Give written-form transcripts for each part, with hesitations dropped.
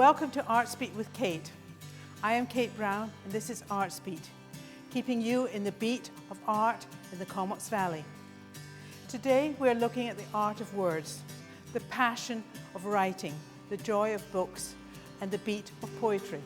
Welcome to Artsbeat with Kate. I am Kate Brown and this is Artsbeat, keeping you in the beat of art in the Comox Valley. Today we're looking at the art of words, the passion of writing, the joy of books, and the beat of poetry.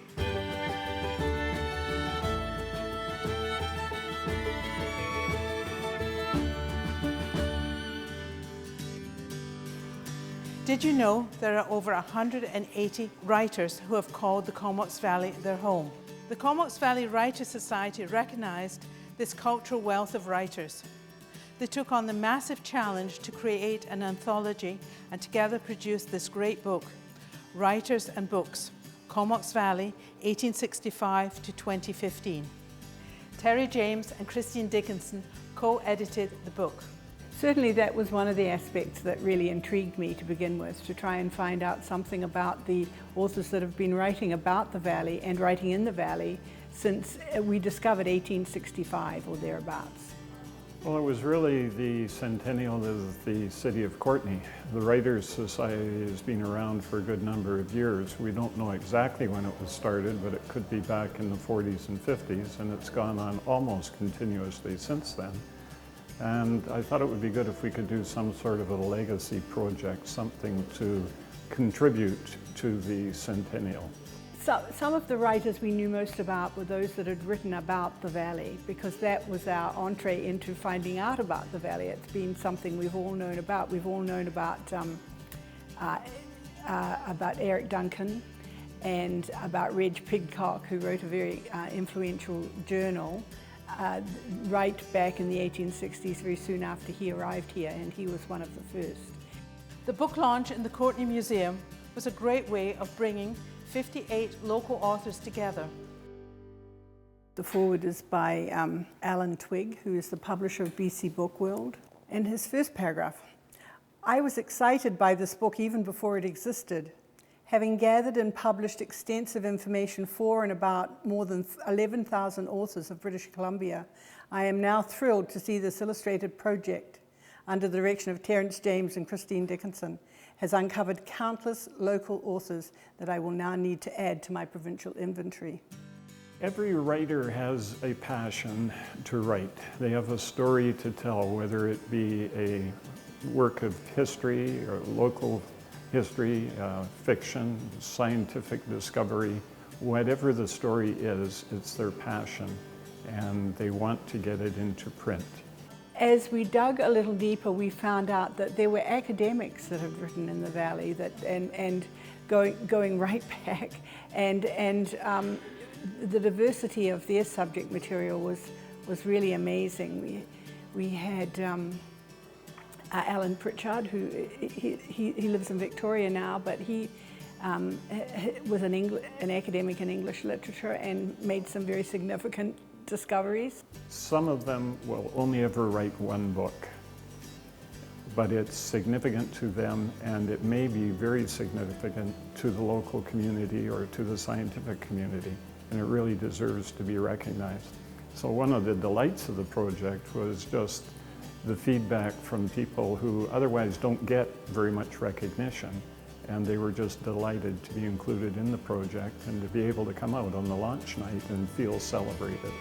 Did you know there are over 180 writers who have called the Comox Valley their home? The Comox Valley Writers' Society recognized this cultural wealth of writers. They took on the massive challenge to create an anthology and together produced this great book, Writers and Books, Comox Valley, 1865 to 2015. Terry James and Christine Dickinson co-edited the book. Certainly that was one of the aspects that really intrigued me to begin with, to try and find out something about the authors that have been writing about the Valley and writing in the Valley since we discovered 1865 or thereabouts. Well, it was really the centennial of the city of Courtenay. The Writers' Society has been around for a good number of years. We don't know exactly when it was started, but it could be back in the 40s and 50s, and it's gone on almost continuously since then. And I thought it would be good if we could do some sort of a legacy project, something to contribute to the centennial. So, some of the writers we knew most about were those that had written about the Valley, because that was our entree into finding out about the Valley. It's been something we've all known about. We've all known about Eric Duncan and about Reg Pidcock, who wrote a very influential journal right back in the 1860s, very soon after he arrived here, and he was one of the first. The book launch in the Courtenay Museum was a great way of bringing 58 local authors together. The foreword is by Alan Twigg, who is the publisher of BC Book World. And his first paragraph: I was excited by this book even before it existed. Having gathered and published extensive information for and about more than 11,000 authors of British Columbia, I am now thrilled to see this illustrated project, under the direction of Terence James and Christine Dickinson, has uncovered countless local authors that I will now need to add to my provincial inventory. Every writer has a passion to write. They have a story to tell, whether it be a work of history or local history, fiction, scientific discovery. Whatever the story is, it's their passion, and they want to get it into print. As we dug a little deeper, we found out that there were academics that had written in the Valley, and going right back, and the diversity of their subject material was really amazing. We had Alan Pritchard, who he lives in Victoria now, but he was an academic in English literature and made some very significant discoveries. Some of them will only ever write one book, but it's significant to them, and it may be very significant to the local community or to the scientific community, and it really deserves to be recognized. So one of the delights of the project was just the feedback from people who otherwise don't get very much recognition, and they were just delighted to be included in the project and to be able to come out on the launch night and feel celebrated.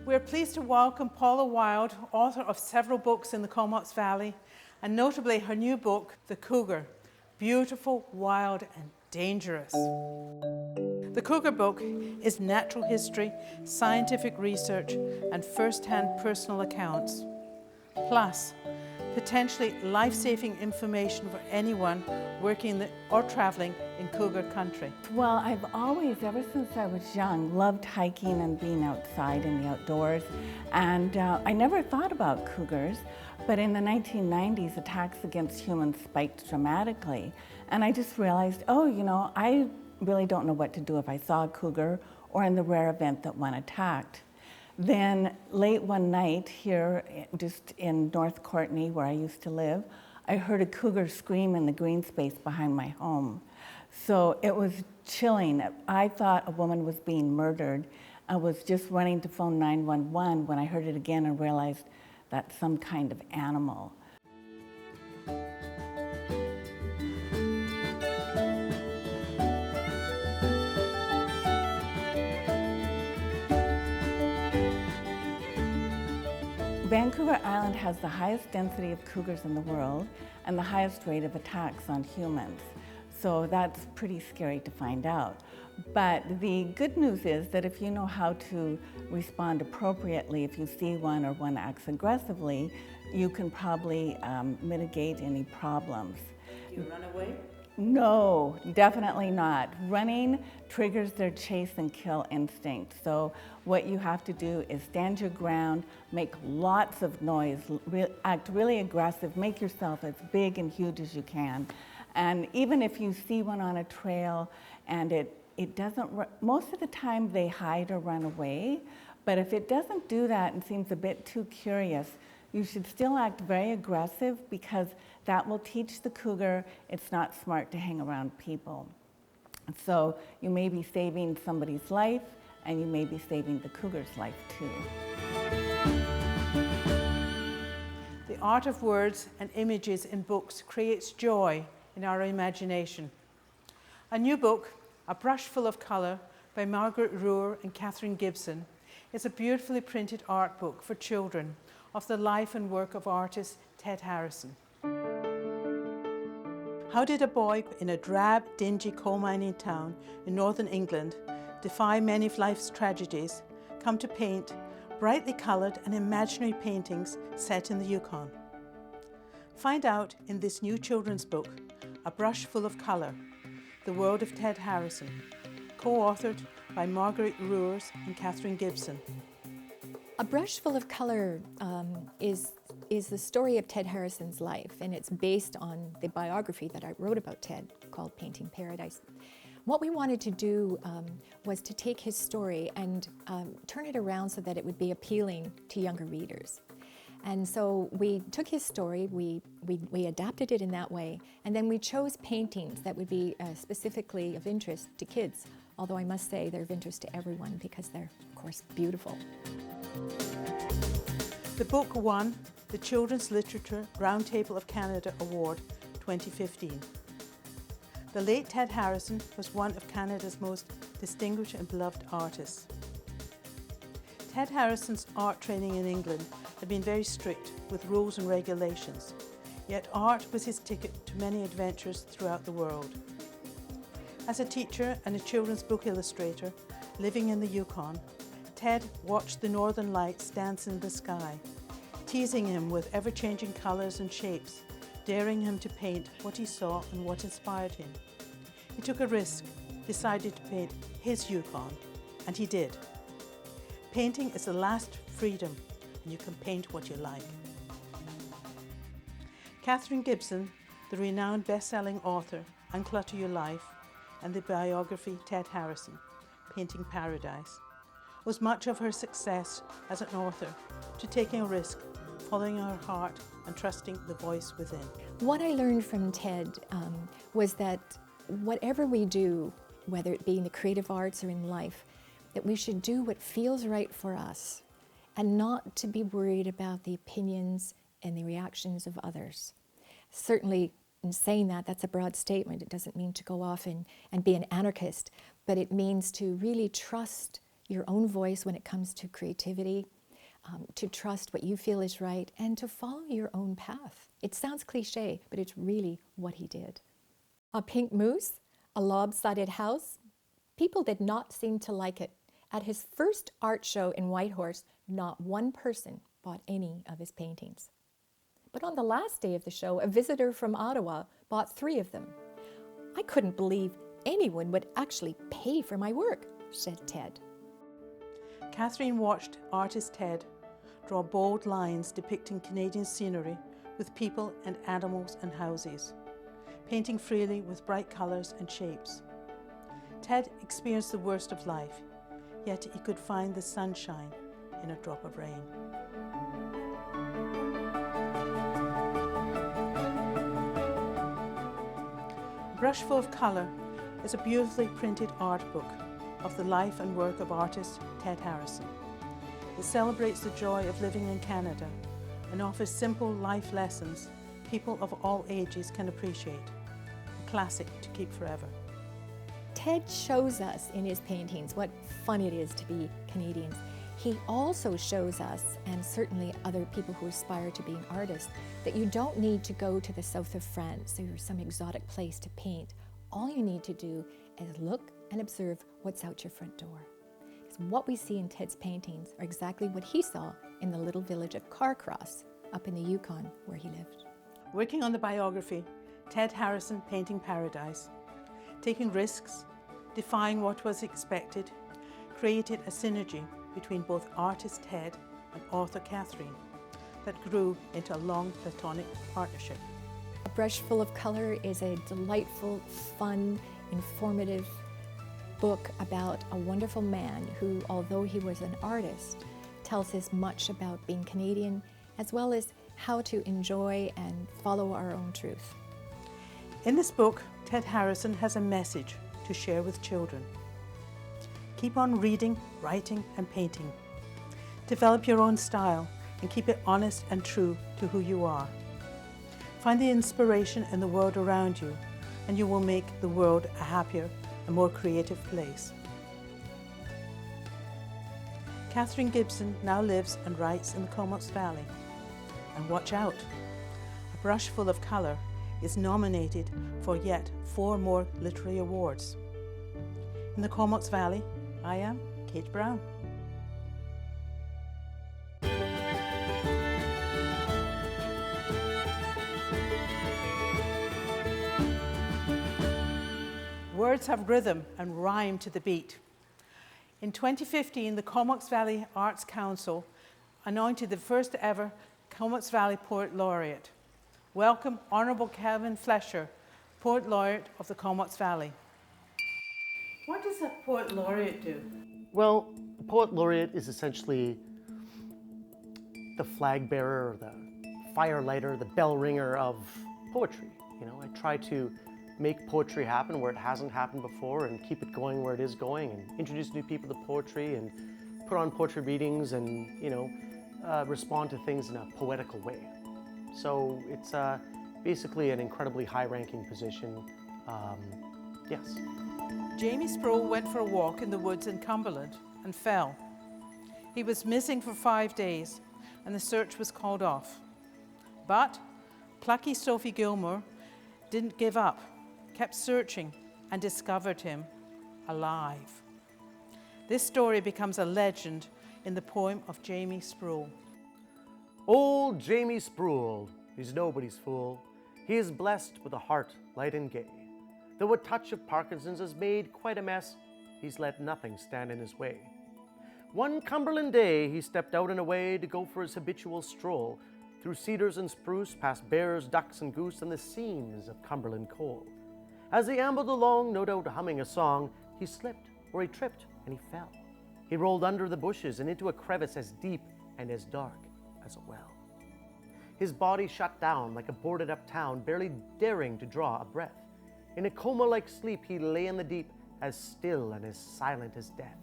We're pleased to welcome Paula Wild, author of several books in the Comox Valley, and notably her new book, The Cougar, Beautiful, Wild and Dangerous. The Cougar book is natural history, scientific research, and first-hand personal accounts, plus potentially life-saving information for anyone working or traveling in Cougar country. Well, I've always, ever since I was young, loved hiking and being outside in the outdoors, and I never thought about cougars, but in the 1990s, attacks against humans spiked dramatically, and I just realized, oh, you know, I really don't know what to do if I saw a cougar or in the rare event that one attacked. Then late one night here, just in North Courtenay where I used to live, I heard a cougar scream in the green space behind my home. So it was chilling. I thought a woman was being murdered. I was just running to phone 911 when I heard it again and realized that's some kind of animal. Vancouver Island has the highest density of cougars in the world and the highest rate of attacks on humans. So that's pretty scary to find out. But the good news is that if you know how to respond appropriately, if you see one or one acts aggressively, you can probably mitigate any problems. Do you run away? No, definitely not. Running triggers their chase and kill instinct. So what you have to do is stand your ground, make lots of noise, act really aggressive, make yourself as big and huge as you can. And even if you see one on a trail and it doesn't, most of the time they hide or run away, but if it doesn't do that and seems a bit too curious, you should still act very aggressive because that will teach the cougar it's not smart to hang around people. So you may be saving somebody's life and you may be saving the cougar's life too. The art of words and images in books creates joy in our imagination. A new book, A Brush Full of Colour by Margaret Roure and Catherine Gibson, is a beautifully printed art book for children of the life and work of artist Ted Harrison. How did a boy in a drab, dingy coal mining town in northern England defy many of life's tragedies, come to paint brightly coloured and imaginary paintings set in the Yukon? Find out in this new children's book, A Brush Full of Colour, The World of Ted Harrison, co-authored by Margaret Roure and Catherine Gibson. A Brush Full of Colour is the story of Ted Harrison's life, and it's based on the biography that I wrote about Ted called Painting Paradise. What we wanted to do was to take his story and turn it around so that it would be appealing to younger readers. And so we took his story, we adapted it in that way, and then we chose paintings that would be specifically of interest to kids, although I must say they're of interest to everyone because they're, of course, beautiful. The book won the Children's Literature Roundtable of Canada Award 2015. The late Ted Harrison was one of Canada's most distinguished and beloved artists. Ted Harrison's art training in England had been very strict with rules and regulations, yet art was his ticket to many adventures throughout the world. As a teacher and a children's book illustrator living in the Yukon, Ted watched the northern lights dance in the sky, teasing him with ever-changing colours and shapes, daring him to paint what he saw and what inspired him. He took a risk, decided to paint his Yukon, and he did. Painting is the last freedom, and you can paint what you like. Catherine Gibson, the renowned best-selling author, Unclutter Your Life, and the biography Ted Harrison, Painting Paradise, owes much of her success as an author to taking a risk, following her heart, and trusting the voice within. What I learned from Ted was that whatever we do, whether it be in the creative arts or in life, that we should do what feels right for us and not to be worried about the opinions and the reactions of others. Certainly, in saying that, that's a broad statement. It doesn't mean to go off and be an anarchist, but it means to really trust your own voice when it comes to creativity, to trust what you feel is right, and to follow your own path. It sounds cliche, but it's really what he did. A pink moose, a lopsided house. People did not seem to like it. At his first art show in Whitehorse, not one person bought any of his paintings. But on the last day of the show, a visitor from Ottawa bought 3 of them. I couldn't believe anyone would actually pay for my work, said Ted. Catherine watched artist Ted draw bold lines depicting Canadian scenery with people and animals and houses, painting freely with bright colours and shapes. Ted experienced the worst of life, yet he could find the sunshine in a drop of rain. A Brush Full of Colour is a beautifully printed art book of the life and work of artist Ted Harrison. It celebrates the joy of living in Canada and offers simple life lessons people of all ages can appreciate. A classic to keep forever. Ted shows us in his paintings what fun it is to be Canadians. he also shows us, and certainly other people who aspire to being artists, that you don't need to go to the south of France or some exotic place to paint. All you need to do is look and observe what's out your front door. Because what we see in Ted's paintings are exactly what he saw in the little village of Carcross up in the Yukon where he lived. Working on the biography, Ted Harrison Painting Paradise, taking risks, defying what was expected, created a synergy between both artist Ted and author Catherine that grew into a long platonic partnership. A Brush Full of Color is a delightful, fun, informative book about a wonderful man who, although he was an artist, tells us much about being Canadian as well as how to enjoy and follow our own truth. In this book, Ted Harrison has a message to share with children. Keep on reading, writing, and painting. Develop your own style and keep it honest and true to who you are. Find the inspiration in the world around you, and you will make the world a happier and more creative place. Catherine Gibson now lives and writes in the Comox Valley. And watch out, A Brush Full of Color is nominated for yet 4 more literary awards. In the Comox Valley, I am Kate Brown. Words have rhythm and rhyme to the beat. In 2015, the Comox Valley Arts Council anointed the first ever Comox Valley Poet Laureate. Welcome Honourable Calvin Flesher, Poet Laureate of the Comox Valley. What does a Poet Laureate do? Well, the Poet Laureate is essentially the flag bearer, the fire lighter, the bell ringer of poetry. You know, I try to make poetry happen where it hasn't happened before and keep it going where it is going and introduce new people to poetry and put on poetry readings and, respond to things in a poetical way. So it's basically an incredibly high-ranking position, yes. Jamie Spruill went for a walk in the woods in Cumberland and fell. He was missing for 5 days and the search was called off. But plucky Sophie Gilmore didn't give up, kept searching and discovered him alive. This story becomes a legend in the poem of Jamie Spruill. Old Jamie Spruill, he's nobody's fool. He is blessed with a heart light and gay. Though a touch of Parkinson's has made quite a mess, he's let nothing stand in his way. One Cumberland day, he stepped out and away to go for his habitual stroll through cedars and spruce, past bears, ducks, and goose, and the seams of Cumberland coal. As he ambled along, no doubt humming a song, he slipped, or he tripped, and he fell. He rolled under the bushes and into a crevice as deep and as dark as a well. His body shut down like a boarded-up town, barely daring to draw a breath. In a coma-like sleep, he lay in the deep, as still and as silent as death.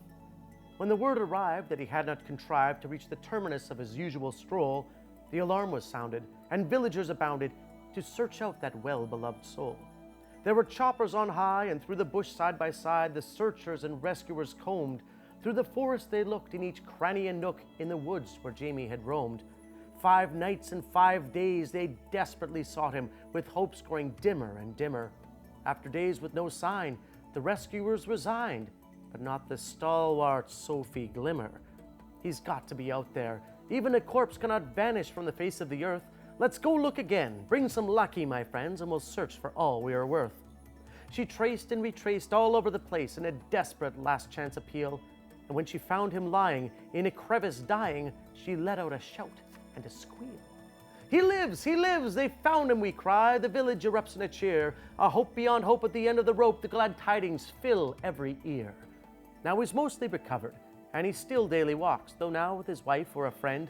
When the word arrived that he had not contrived to reach the terminus of his usual stroll, the alarm was sounded, and villagers abounded to search out that well-beloved soul. There were choppers on high, and through the bush side by side, the searchers and rescuers combed. Through the forest they looked, in each cranny and nook, in the woods where Jamie had roamed. 5 nights and 5 days they desperately sought him, with hopes growing dimmer and dimmer. After days with no sign, the rescuers resigned, but not the stalwart Sophie Glimmer. He's got to be out there. Even a corpse cannot vanish from the face of the earth. Let's go look again. Bring some lucky, my friends, and we'll search for all we are worth. She traced and retraced all over the place in a desperate last chance appeal. And when she found him lying in a crevice dying, she let out a shout and a squeal. He lives, they found him, we cry. The village erupts in a cheer. A hope beyond hope at the end of the rope, the glad tidings fill every ear. Now he's mostly recovered, and he still daily walks, though now with his wife or a friend.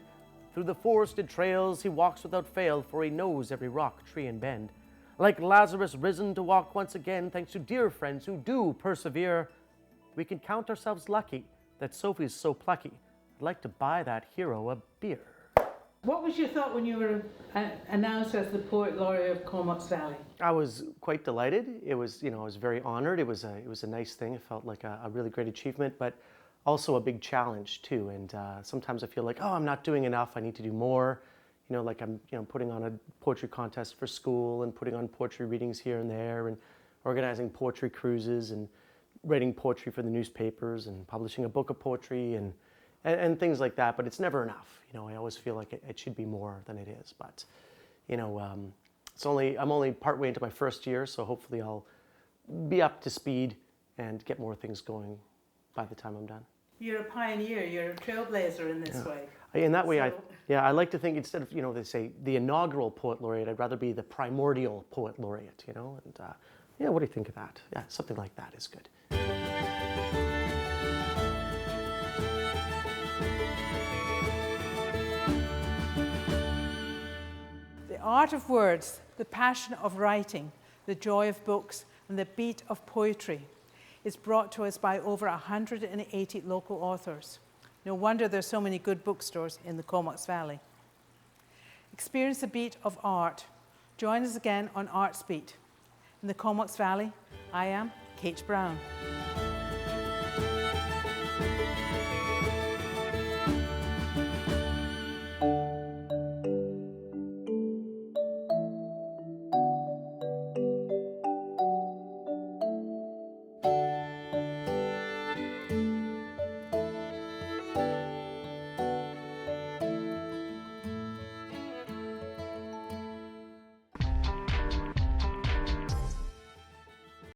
Through the forested trails he walks without fail, for he knows every rock, tree, and bend. Like Lazarus risen to walk once again, thanks to dear friends who do persevere, we can count ourselves lucky that Sophie's so plucky. I'd like to buy that hero a beer. What was your thought when you were announced as the Poet Laureate of Comox Valley? I was quite delighted. It was, I was very honored. It was a nice thing. It felt like a really great achievement. But also a big challenge too. And sometimes I feel like, oh, I'm not doing enough. I need to do more. You know, like I'm, putting on a poetry contest for school and putting on poetry readings here and there and organizing poetry cruises and writing poetry for the newspapers and publishing a book of poetry and things like that. But it's never enough. I always feel like it should be more than it is. But, I'm only partway into my first year, so hopefully I'll be up to speed and get more things going by the time I'm done. You're a pioneer, you're a trailblazer in this way. In that way, I like to think instead of, they say the inaugural poet laureate, I'd rather be the primordial poet laureate, and what do you think of that? Yeah, something like that is good. The art of words, the passion of writing, the joy of books, and the beat of poetry is brought to us by over 180 local authors. No wonder there's so many good bookstores in the Comox Valley. Experience the beat of art. Join us again on Arts Beat. In the Comox Valley, I am Kate Brown.